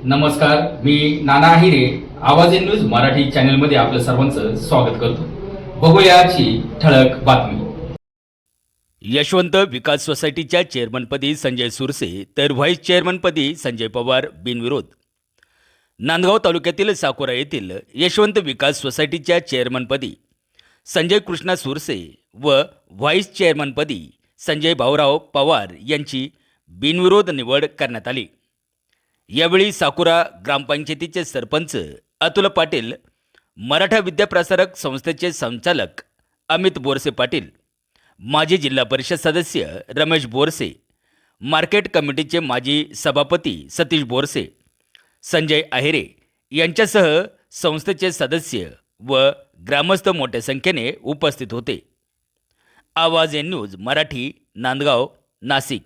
नमस्कार, मी नाना आहिरे. आवाज in news Marathi चॅनलमध्ये आपलं सर्वांचं स्वागत करतो. बघूया आजची ठळक बातमी. यशवंत विकास सोसायटीच्या चेअरमनपदी संजय सुरसे तर व्हाईस चेअरमनपदी संजय पवार बिनविरोध. नांदगाव तालुक्यातील साकोरा येथील यशवंत विकास सोसायटीच्या चेअरमनपदी संजय कृष्णा सुरसे व व्हाईस चेअरमनपदी संजय भाऊराव पवार यांची बिनविरोध निवड करण्यात आली. यावेळी साकोरा ग्रामपंचायतीचे सरपंच अतुल पाटील, मराठा विद्याप्रसारक संस्थेचे संचालक अमित बोरसे पाटील, माजी जिल्हा परिषद सदस्य रमेश बोरसे, मार्केट कमिटीचे माजी सभापती सतीश बोरसे, संजय आहिरे यांच्यासह संस्थेचे सदस्य व ग्रामस्थ मोठ्या संख्येने उपस्थित होते. आवाज इन न्यूज मराठी, नांदगाव, नाशिक.